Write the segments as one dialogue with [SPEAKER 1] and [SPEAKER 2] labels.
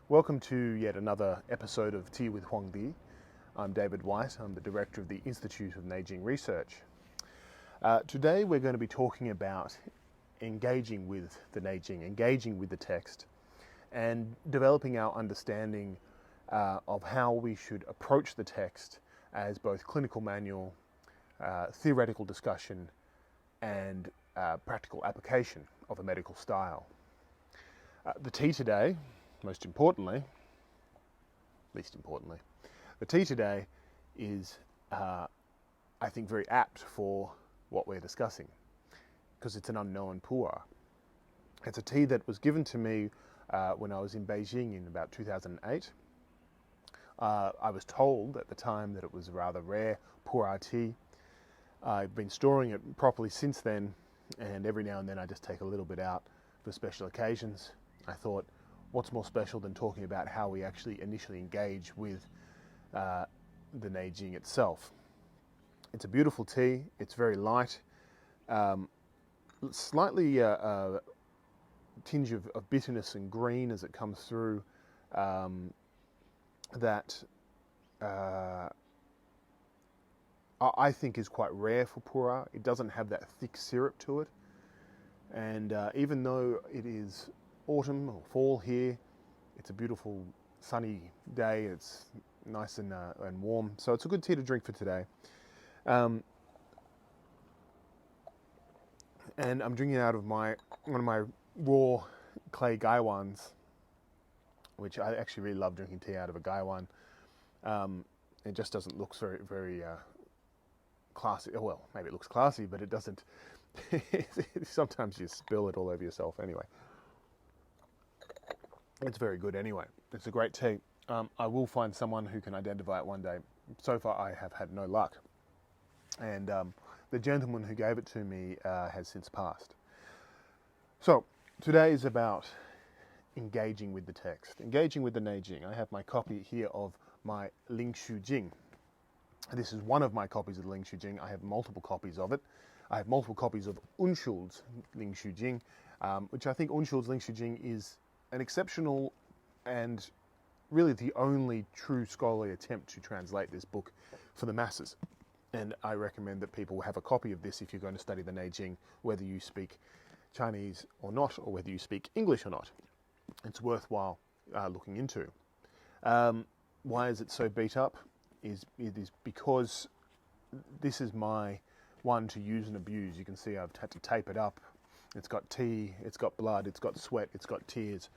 [SPEAKER 1] Welcome to yet another episode of Tea with Huangdi. I'm David White. I'm the director of the Institute of Neijing Research. Today we're going to be talking about engaging with the Neijing, engaging with the text, and developing our understanding of how we should approach the text as both clinical manual, theoretical discussion, and practical application of a medical style. The tea today, least importantly, the tea today is, I think, very apt for what we're discussing because it's an unknown pu'er. It's a tea that was given to me when I was in Beijing in about 2008. I was told at the time that it was a rather rare pu'er tea. I've been storing it properly since then, and every now and then I just take a little bit out for special occasions. I thought, what's more special than talking about how we actually initially engage with the Neijing itself. It's a beautiful tea. It's very light, slightly tinge of bitterness and green as it comes through, that I think is quite rare for pu'er. It doesn't have that thick syrup to it, and even though it is autumn or fall here, it's a beautiful sunny day. It's nice and warm, so it's a good tea to drink for today. And I'm drinking out of one of my raw clay gaiwans, which I actually really love drinking tea out of a gaiwan. It just doesn't look very classy. Well, maybe it looks classy, but it doesn't. Sometimes you spill it all over yourself anyway. It's very good anyway. It's a great tea. I will find someone who can identify it one day. So far I have had no luck. And the gentleman who gave it to me has since passed. So today is about engaging with the text, engaging with the Neijing. I have my copy here of my Lingshu Jing. This is one of my copies of the Lingshu Jing. I have multiple copies of it. I have multiple copies of Unschul's Lingshu Jing, which I think Unschul's Lingshu Jing is an exceptional and really the only true scholarly attempt to translate this book for the masses. And I recommend that people have a copy of this if you're going to study the Neijing, whether you speak Chinese or not, or whether you speak English or not. It's worthwhile looking into. Why is it so beat up? It is because this is my one to use and abuse. You can see I've had to tape it up. It's got tea, it's got blood, it's got sweat, it's got tears,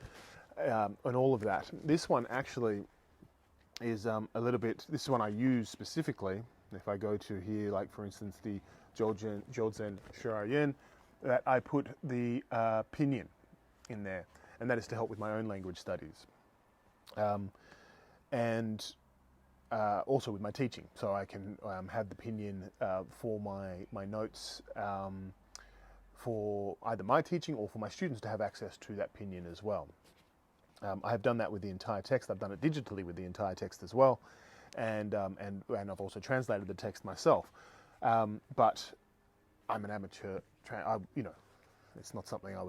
[SPEAKER 1] and all of that. This one actually is a little bit, this is one I use specifically. If I go to here, like for instance, the Zhouzen Shirayan, that I put the pinyin in there, and that is to help with my own language studies. And also with my teaching, so I can have the pinyin for my notes, for either my teaching or for my students to have access to that pinyin as well. I have done that with the entire text. I've done it digitally with the entire text as well, and I've also translated the text myself. But I'm an amateur. It's not something I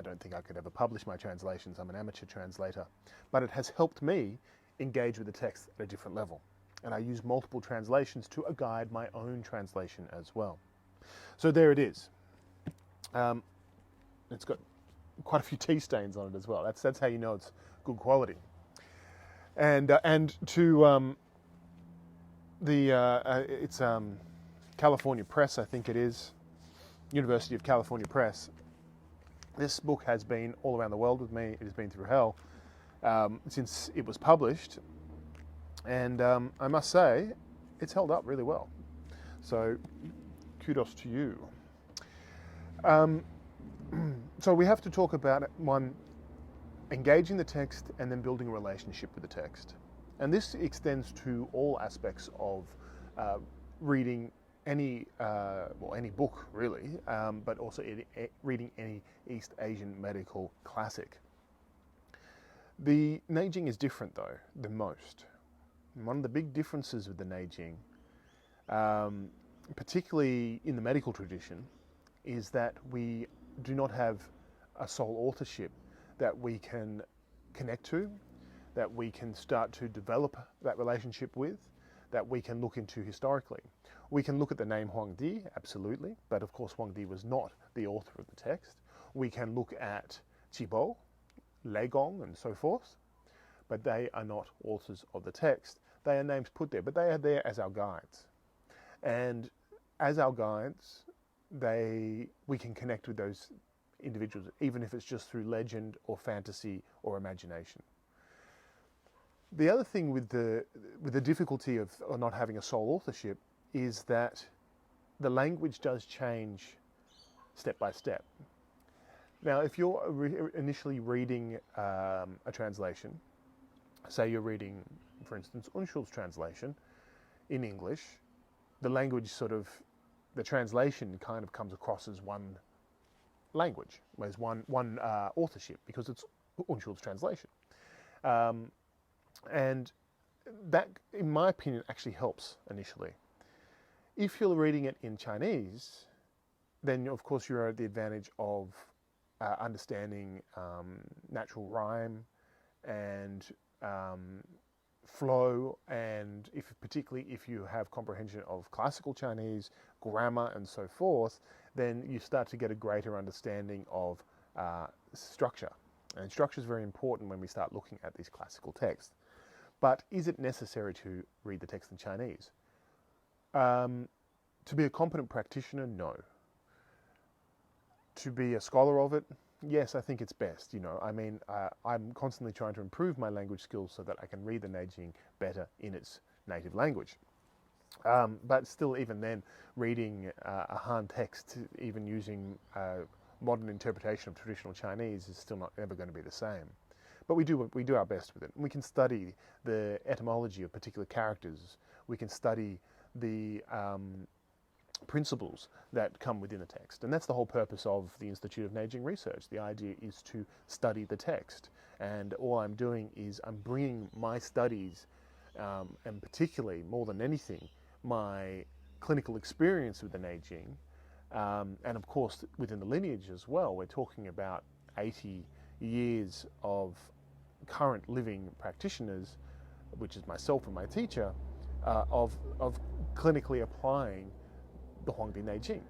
[SPEAKER 1] don't think I could ever publish my translations. I'm an amateur translator, but it has helped me engage with the text at a different level, and I use multiple translations to guide my own translation as well. So there it is. It's got quite a few tea stains on it as well. That's how you know it's good quality. And to it's California Press, I think it is, University of California Press. This book has been all around the world with me. It has been through hell since it was published, and I must say it's held up really well. So kudos to you. So we have to talk about one, engaging the text and then building a relationship with the text. And this extends to all aspects of reading any book really, but also reading any East Asian medical classic. The Neijing is different though, than most. One of the big differences with the Neijing, particularly in the medical tradition, is that we do not have a sole authorship that we can connect to. that we can start to develop that relationship with, that we can look into historically. We can look at the name Huangdi, absolutely, but of course Huangdi was not the author of the text. We can look at Qibo, Legong, and so forth, but they are not authors of the text. They are names put there, but they are there as our guides. And as our guides, we can connect with those individuals, even if it's just through legend or fantasy or imagination. The other thing with the difficulty of not having a sole authorship is that the language does change step by step. Now, if you're initially reading a translation, say you're reading, for instance, Unschul's translation in English, the language the translation kind of comes across as one language, as one authorship, because it's Unschul's translation. And that, in my opinion, actually helps initially. If you're reading it in Chinese, then of course you're at the advantage of understanding natural rhyme and flow, and particularly if you have comprehension of classical Chinese, grammar and so forth, then you start to get a greater understanding of structure. And structure is very important when we start looking at these classical texts. But is it necessary to read the text in Chinese? To be a competent practitioner, no. To be a scholar of it, yes, I think it's best. I'm constantly trying to improve my language skills so that I can read the Neijing better in its native language. But still, even then, reading a Han text, even using modern interpretation of traditional Chinese, is still not ever going to be the same. But we do our best with it. We can study the etymology of particular characters. We can study the principles that come within the text. And that's the whole purpose of the Institute of Neijing Research. The idea is to study the text. And all I'm doing is I'm bringing my studies, and particularly, more than anything, my clinical experience with the Neijing, and of course within the lineage as well. We're talking about 80 years of current living practitioners, which is myself and my teacher, of clinically applying the Huangdi Neijing.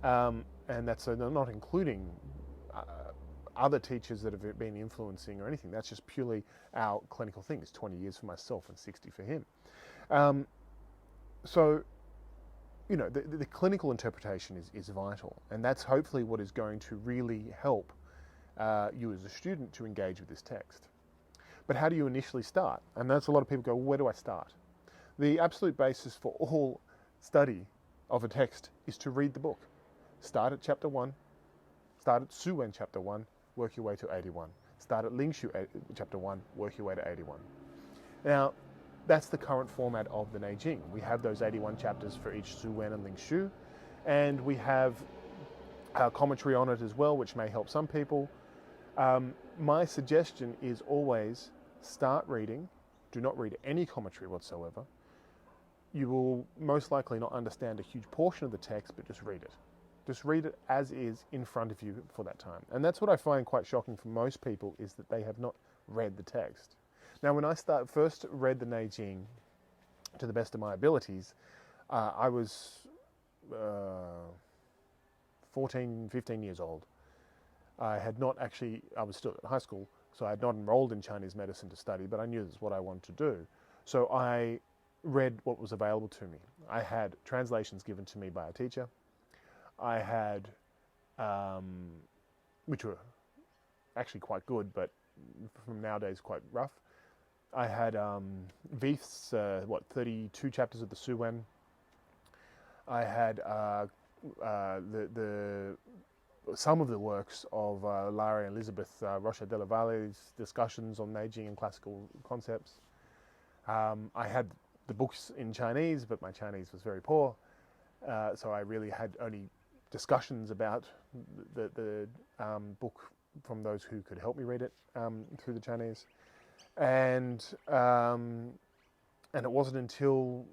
[SPEAKER 1] And that's not including other teachers that have been influencing or anything. That's just purely our clinical thing. It's 20 years for myself and 60 for him. So, the clinical interpretation is vital, and that's hopefully what is going to really help you as a student to engage with this text. But how do you initially start? And that's a lot of people go, well, where do I start? The absolute basis for all study of a text is to read the book. Start at chapter 1, start at Su Wen chapter 1, work your way to 81. Start at Ling Shu chapter 1, work your way to 81. Now, that's the current format of the Neijing. We have those 81 chapters for each Su Wen and Ling Shu, and we have a commentary on it as well, which may help some people. My suggestion is always start reading. Do not read any commentary whatsoever. You will most likely not understand a huge portion of the text, but just read it. Just read it as is in front of you for that time. And that's what I find quite shocking for most people, is that they have not read the text. Now, when I first read the Neijing to the best of my abilities, I was 14, 15 years old. I was still at high school, so I had not enrolled in Chinese medicine to study, but I knew this is what I wanted to do. So I read what was available to me. I had translations given to me by a teacher. I had, which were actually quite good, but from nowadays quite rough. I had Veith's, 32 chapters of the Su Wen. I had some of the works of Lara and Elizabeth Rocha de la Valle's discussions on Neijing and classical concepts. I had the books in Chinese, but my Chinese was very poor, so I really had only discussions about the book from those who could help me read it through the Chinese. And it wasn't until,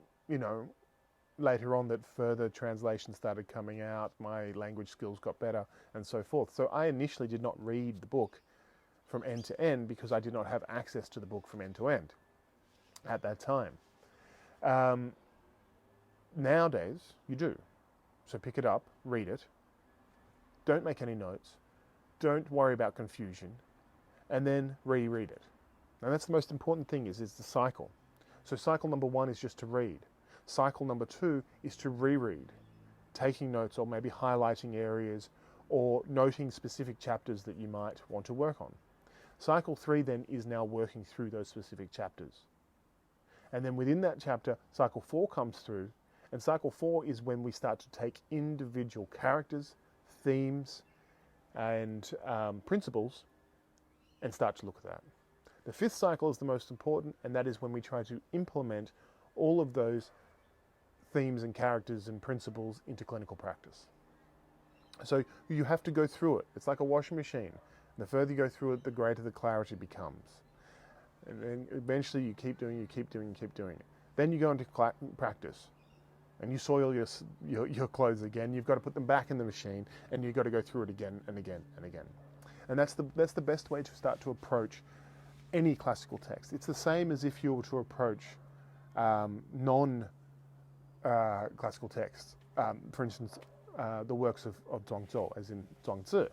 [SPEAKER 1] later on that further translations started coming out, my language skills got better, and so forth. So I initially did not read the book from end to end because I did not have access to the book from end to end at that time. Nowadays, you do. So pick it up, read it, don't make any notes, don't worry about confusion, and then reread it. And that's the most important thing is the cycle. So cycle number 1 is just to read. Cycle number 2 is to reread, taking notes or maybe highlighting areas or noting specific chapters that you might want to work on. Cycle 3 then is now working through those specific chapters. And then within that chapter, cycle 4 comes through, and cycle 4 is when we start to take individual characters, themes, and principles and start to look at that. The 5th cycle is the most important, and that is when we try to implement all of those themes and characters and principles into clinical practice. So you have to go through it. It's like a washing machine. The further you go through it, the greater the clarity becomes. And then eventually you keep doing it. Then you go into practice and you soil your clothes again. You've got to put them back in the machine and you've got to go through it again and again and again. And that's the best way to start to approach any classical text. It's the same as if you were to approach non-classical texts. For instance, the works of Zhuangzi, as in Zhuangzi.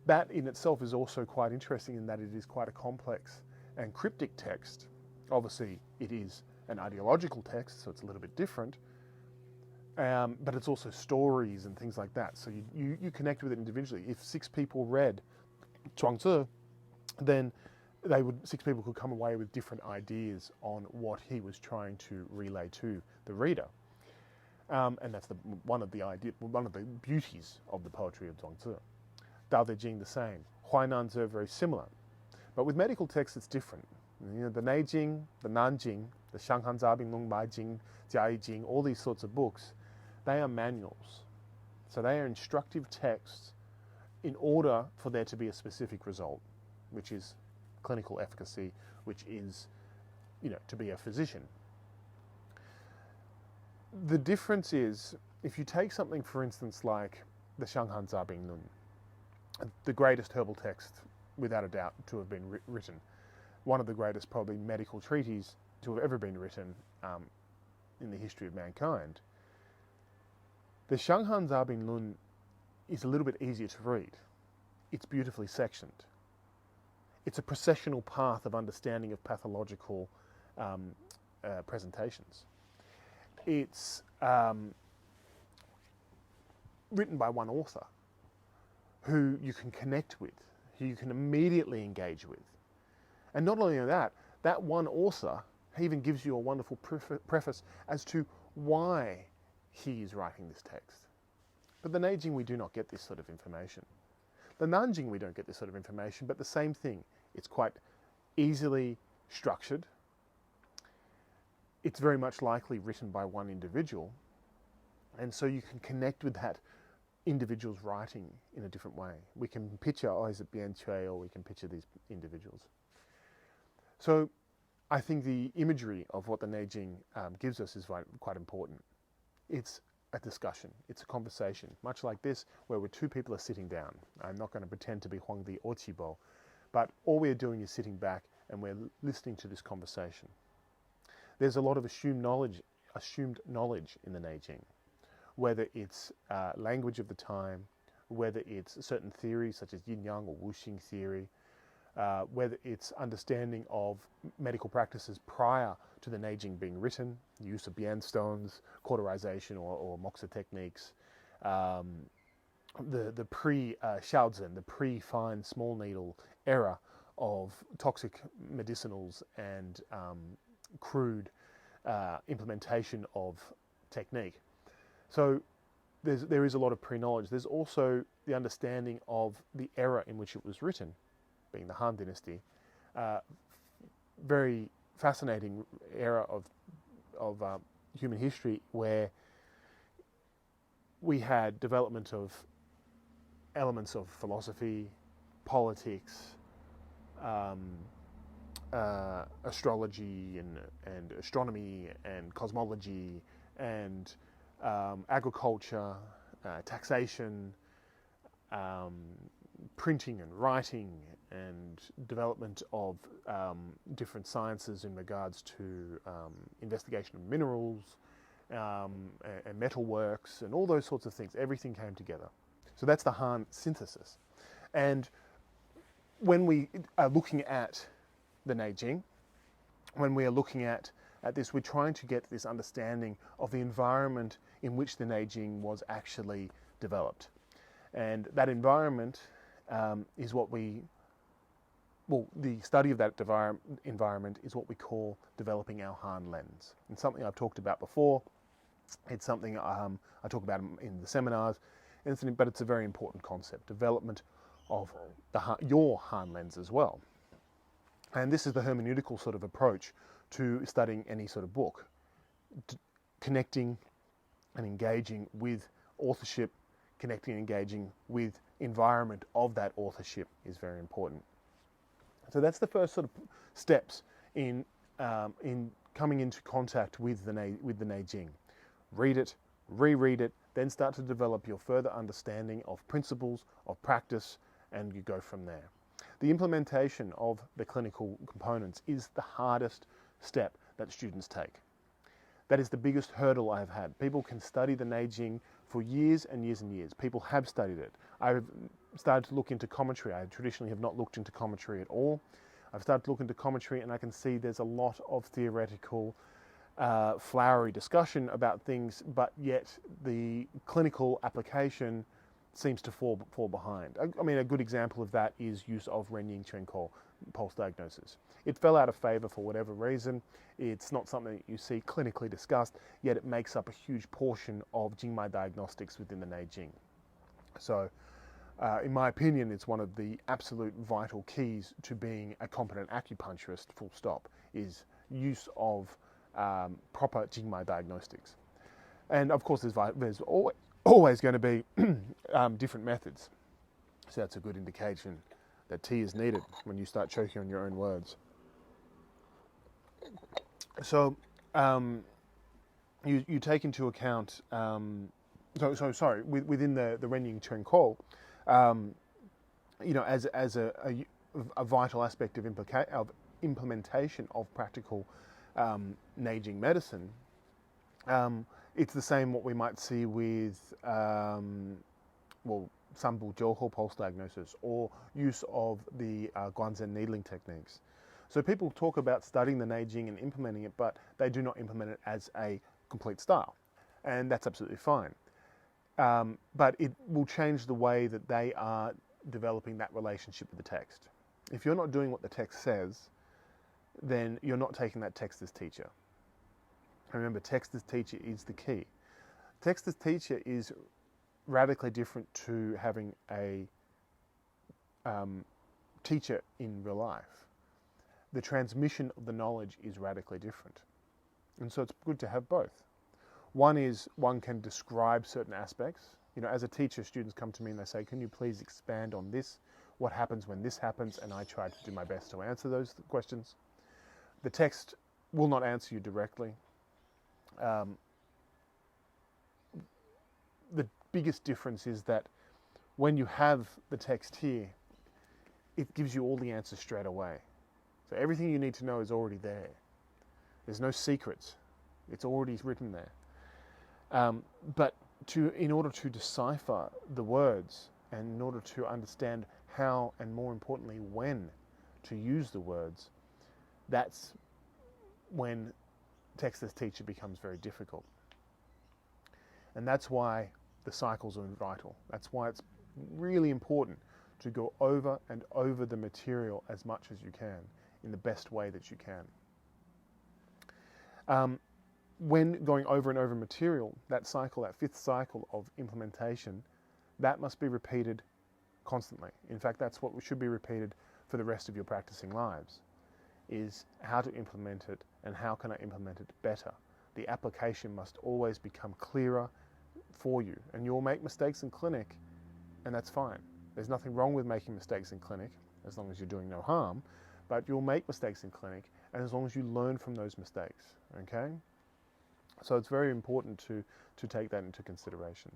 [SPEAKER 1] That in itself is also quite interesting in that it is quite a complex and cryptic text. Obviously, it is an ideological text, so it's a little bit different. But it's also stories and things like that. So you connect with it individually. If 6 people read Zhuangzi, then 6 people could come away with different ideas on what he was trying to relay to the reader. And that's one of the beauties of the poetry of Zhuangzi. Dao De Jing the same. Huainanzi very similar. But with medical texts, it's different. You know, the Neijing, the Nanjing, the Shanghan Zabing Lung Bai Jing, Jia Jing, all these sorts of books, they are manuals. So they are instructive texts in order for there to be a specific result, which is clinical efficacy, which is, to be a physician. The difference is, if you take something, for instance, like the Shanghan Zabing Lun, the greatest herbal text, without a doubt, to have been written, one of the greatest probably medical treatises to have ever been written in the history of mankind. The Shanghan Zabing Lun is a little bit easier to read. It's beautifully sectioned. It's a processional path of understanding of pathological presentations. It's written by one author who you can connect with, who you can immediately engage with. And not only that, that one author even gives you a wonderful preface as to why he is writing this text. But the Neijing, we do not get this sort of information. The Nanjing, we don't get this sort of information, but the same thing. It's quite easily structured. It's very much likely written by one individual. And so you can connect with that individual's writing in a different way. We can picture, is it Bian Chui, or we can picture these individuals. So I think the imagery of what the Neijing gives us is quite important. It's a discussion, it's a conversation, much like this, where 2 people are sitting down. I'm not going to pretend to be Huangdi Ochibo, but all we're doing is sitting back and we're listening to this conversation. There's a lot of assumed knowledge in the Neijing, whether it's language of the time, whether it's certain theories such as yin-yang or wuxing theory, whether it's understanding of medical practices prior to the Neijing being written, use of bian stones, cauterization or moxa techniques, the pre-Shaozen, the pre-fine small needle era of toxic medicinals and crude implementation of technique. So there is a lot of pre-knowledge. There's also the understanding of the era in which it was written, being the Han Dynasty. Very fascinating era of human history where we had development of elements of philosophy, politics, astrology and astronomy and cosmology and agriculture, taxation, printing and writing and development of different sciences in regards to investigation of minerals and metalworks and all those sorts of things. Everything came together. So that's the Han synthesis. And when we are looking at the Neijing, when we are looking at this, we're trying to get this understanding of the environment in which the Neijing was actually developed. And that environment is what the study of that environment is what we call developing our Han lens. And something I've talked about before. It's something I talk about in the seminars, but it's a very important concept, development of your Han lens as well. And this is the hermeneutical sort of approach to studying any sort of book. Connecting and engaging with authorship, connecting and engaging with environment of that authorship is very important. So that's the first sort of steps in coming into contact with the Neijing. Read it, reread it, then start to develop your further understanding of principles, of practice, and you go from there. The implementation of the clinical components is the hardest step that students take. That is the biggest hurdle I've had. People can study the Neijing for years and years and years. People have studied it. I've started to look into commentary. I traditionally have not looked into commentary at all. I've started to look into commentary and I can see there's a lot of theoretical, flowery discussion about things, but yet the clinical application seems to fall behind. I mean, a good example of that is use of Neijing pulse diagnosis. It fell out of favor for whatever reason. It's not something that you see clinically discussed, yet it makes up a huge portion of Jingmai diagnostics within the Neijing. So, in my opinion, it's one of the absolute vital keys to being a competent acupuncturist, full stop, is use of proper Jingmai diagnostics. And of course, there's always going to be different methods. So that's a good indication that tea is needed when you start choking on your own words. So you take into account, within the Neijing Chinese, as a vital aspect of implementation of practical Neijing medicine, it's the same what we might see with Sanbu Joho pulse diagnosis or use of the Guanzhen needling techniques. So people talk about studying the Neijing and implementing it, but they do not implement it as a complete style. And that's absolutely fine. But it will change the way that they are developing that relationship with the text. If you're not doing what the text says, then you're not taking that text as teacher. Remember, text as teacher is the key. Text as teacher is radically different to having a teacher in real life. The transmission of the knowledge is radically different. And so it's good to have both. One can describe certain aspects. As a teacher, students come to me and they say, can you please expand on this? What happens when this happens? And I try to do my best to answer those questions. The text will not answer you directly. The biggest difference is that when you have the text here, it gives you all the answers straight away. So everything you need to know is already there. There's no secrets. It's already written there. But in order to decipher the words and in order to understand how and more importantly when to use the words, that's when text as teacher becomes very difficult. And that's why the cycles are vital. That's why it's really important to go over and over the material as much as you can in the best way that you can. When going over and over material, that cycle, that fifth cycle of implementation, that must be repeated constantly. In fact, that's what should be repeated for the rest of your practicing lives, is how to implement it and how can I implement it better. The application must always become clearer for you. And you'll make mistakes in clinic, and that's fine. There's nothing wrong with making mistakes in clinic, as long as you're doing no harm, but you'll make mistakes in clinic, and as long as you learn from those mistakes, okay? So it's very important to take that into consideration.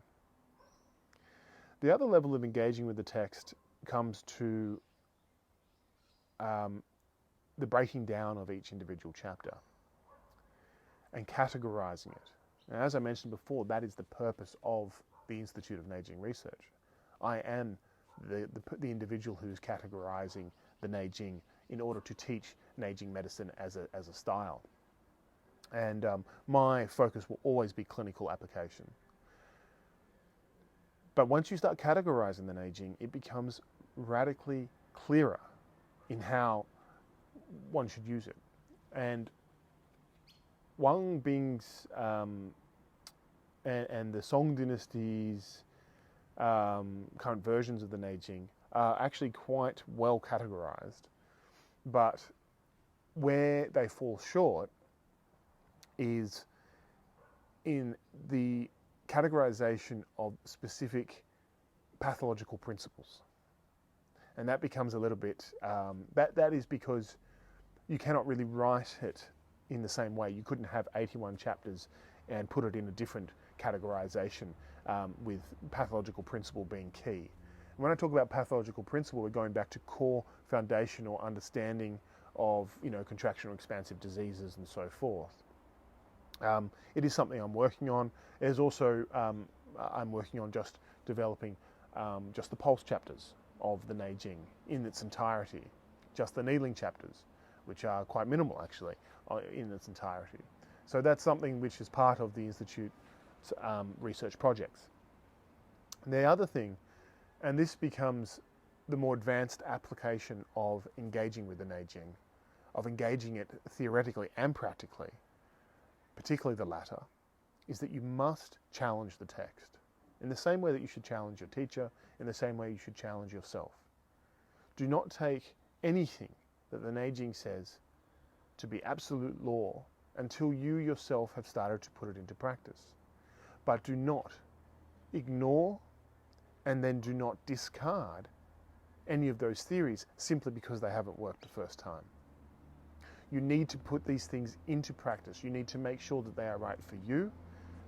[SPEAKER 1] The other level of engaging with the text comes to the breaking down of each individual chapter and categorizing it. And as I mentioned before, that is the purpose of the Institute of Neijing Research. I am the individual who's categorizing the Neijing in order to teach Neijing medicine as a style. And my focus will always be clinical application. But once you start categorizing the Neijing, it becomes radically clearer in how one should use it. And Wang Bing's and the Song dynasty's current versions of the Neijing are actually quite well categorized. But where they fall short is in the categorization of specific pathological principles. And that becomes a little bit, that is because you cannot really write it in the same way. You couldn't have 81 chapters and put it in a different categorization with pathological principle being key. And when I talk about pathological principle, we're going back to core foundational understanding of, contractional expansive diseases and so forth. It is something I'm working on. There's also, I'm working on just developing just the pulse chapters of the Neijing in its entirety, just the needling chapters, which are quite minimal actually in its entirety. So that's something which is part of the Institute's research projects. And the other thing, and this becomes the more advanced application of engaging with the Neijing, of engaging it theoretically and practically, particularly the latter, is that you must challenge the text in the same way that you should challenge your teacher, in the same way you should challenge yourself. Do not take anything that the Neijing says to be absolute law until you yourself have started to put it into practice. But do not ignore and then do not discard any of those theories simply because they haven't worked the first time. You need to put these things into practice. You need to make sure that they are right for you,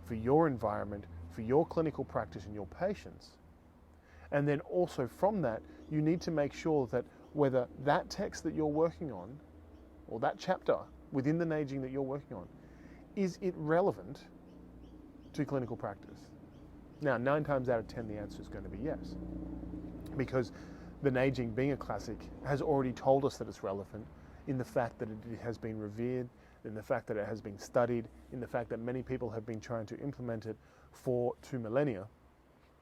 [SPEAKER 1] for your environment, for your clinical practice and your patients. And then also from that, you need to make sure that whether that text that you're working on, or that chapter within the Neijing that you're working on, is it relevant to clinical practice? Now, 9 times out of 10, the answer is going to be yes. Because the Neijing, being a classic, has already told us that it's relevant in the fact that it has been revered, in the fact that it has been studied, in the fact that many people have been trying to implement it for 2 millennia,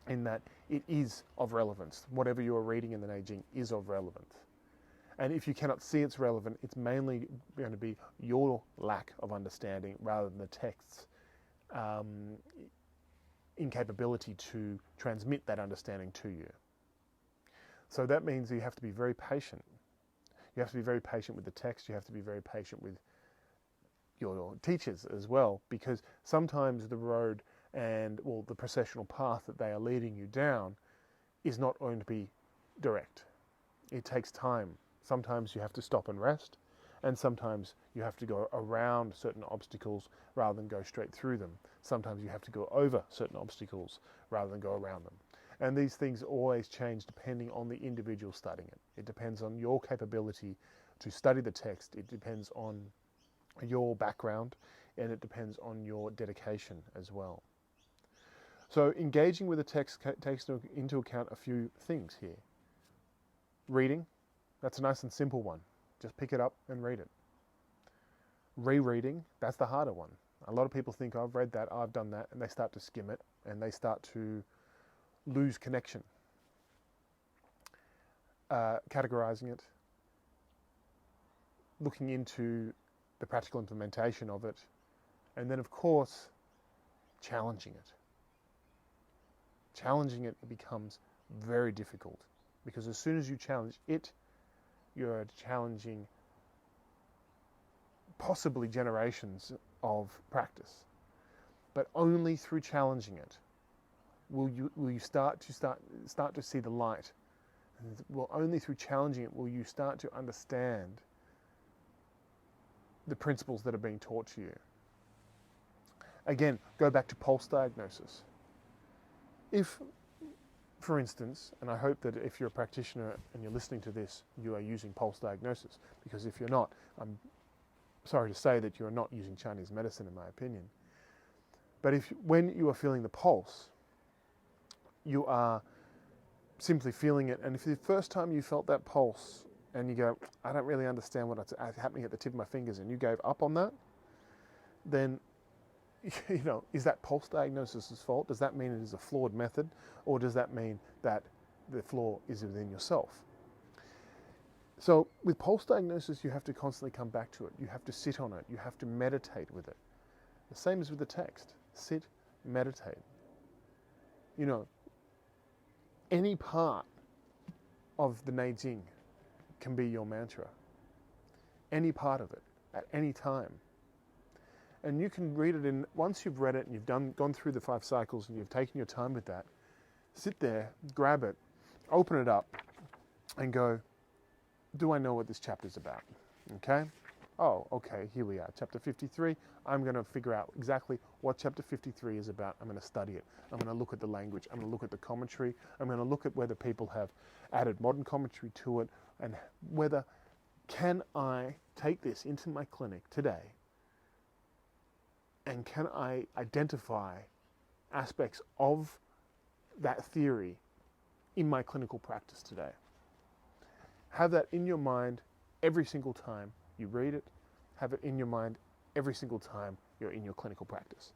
[SPEAKER 1] in that it is of relevance. Whatever you are reading in the Neijing is of relevance. And if you cannot see it's relevant, it's mainly going to be your lack of understanding rather than the text's incapability to transmit that understanding to you. So that means you have to be very patient. You have to be very patient with the text. You have to be very patient with your teachers as well, because sometimes the road and the processional path that they are leading you down is not going to be direct. It takes time. Sometimes you have to stop and rest, and sometimes you have to go around certain obstacles rather than go straight through them. Sometimes you have to go over certain obstacles rather than go around them. And these things always change depending on the individual studying it. It depends on your capability to study the text. It depends on your background, and it depends on your dedication as well. So engaging with the text takes into account a few things here. Reading, that's a nice and simple one. Just pick it up and read it. Rereading, that's the harder one. A lot of people think, I've read that, I've done that, and they start to skim it, and they start to lose connection. Categorizing it, looking into the practical implementation of it, and then of course, challenging it. Challenging it becomes very difficult, because as soon as you challenge it, you're challenging possibly generations of practice. But only through challenging it will you start to see the light. Well, only through challenging it will you start to understand the principles that are being taught to you. Again, go back to pulse diagnosis. If for instance, and I hope that if you're a practitioner and you're listening to this, you are using pulse diagnosis, because if you're not, I'm sorry to say that you're not using Chinese medicine, in my opinion. But when you are feeling the pulse, you are simply feeling it. And if the first time you felt that pulse and you go, I don't really understand what's happening at the tip of my fingers, and you gave up on that, then, is that pulse diagnosis' fault? Does that mean it is a flawed method? Or does that mean that the flaw is within yourself? So with pulse diagnosis, you have to constantly come back to it. You have to sit on it. You have to meditate with it. The same as with the text. Sit, meditate. Any part of the Neijing can be your mantra. Any part of it, at any time. And you can read it once you've read it and you've gone through the 5 cycles and you've taken your time with that, sit there, grab it, open it up, and go, do I know what this chapter's about? Okay? Oh, okay, here we are, chapter 53. I'm going to figure out exactly what chapter 53 is about. I'm going to study it. I'm going to look at the language. I'm going to look at the commentary. I'm going to look at whether people have added modern commentary to it, and whether can I take this into my clinic today, and can I identify aspects of that theory in my clinical practice today? Have that in your mind every single time you read it. Have it in your mind every single time you're in your clinical practice.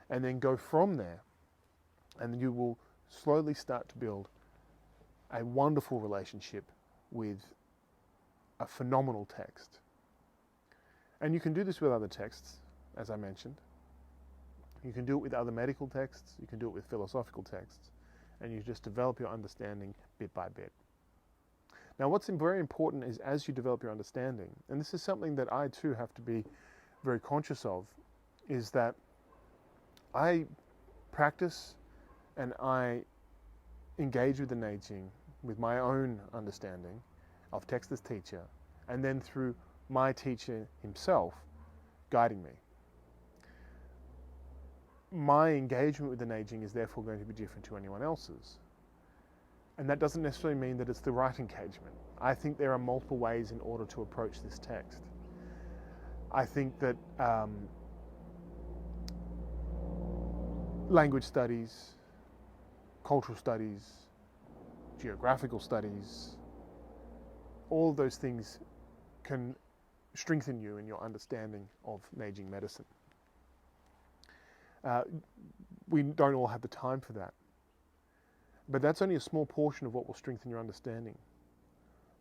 [SPEAKER 1] And then go from there, and you will slowly start to build a wonderful relationship with a phenomenal text. And you can do this with other texts, as I mentioned. You can do it with other medical texts, you can do it with philosophical texts, and you just develop your understanding bit by bit. Now, what's very important is, as you develop your understanding, and this is something that I too have to be very conscious of, is that I practice and I engage with the Neijing with my own understanding of text as teacher, and then through my teacher himself guiding me. My engagement with the Neijing is therefore going to be different to anyone else's. And that doesn't necessarily mean that it's the right engagement. I think there are multiple ways in order to approach this text. I think that language studies, cultural studies, geographical studies, all of those things can strengthen you in your understanding of Neijing medicine. We don't all have the time for that. But that's only a small portion of what will strengthen your understanding.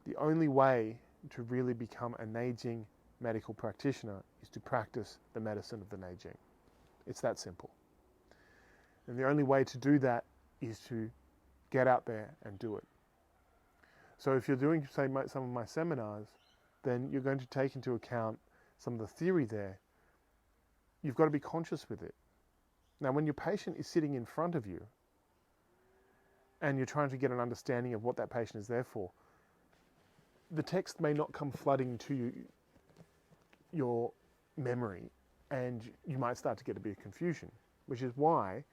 [SPEAKER 1] The only way to really become a Neijing medical practitioner is to practice the medicine of the Neijing. It's that simple. And the only way to do that is to get out there and do it. So if you're doing, say, some of my seminars, then you're going to take into account some of the theory there. You've got to be conscious with it. Now, when your patient is sitting in front of you, and you're trying to get an understanding of what that patient is there for, the text may not come flooding to your memory, and you might start to get a bit of confusion, which is why,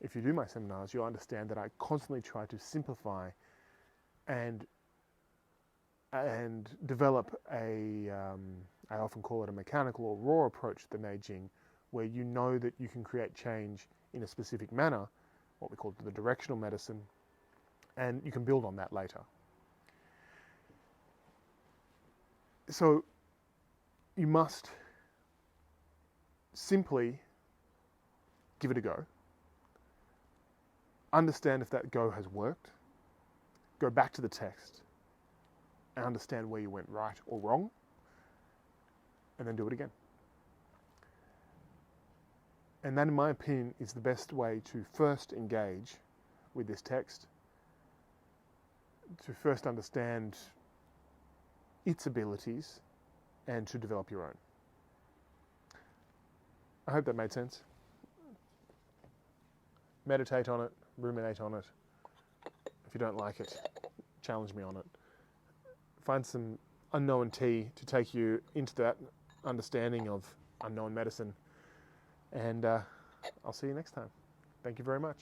[SPEAKER 1] if you do my seminars, you'll understand that I constantly try to simplify and develop I often call it a mechanical or raw approach to the Neijing, where you know that you can create change in a specific manner, what we call the directional medicine, and you can build on that later. So you must simply give it a go, understand if that go has worked, go back to the text and understand where you went right or wrong, and then do it again. And that, in my opinion, is the best way to first engage with this text, to first understand its abilities, and to develop your own. I hope that made sense. Meditate on it, ruminate on it. If you don't like it, challenge me on it. Find some unknown tea to take you into that understanding of unknown medicine. And I'll see you next time. Thank you very much.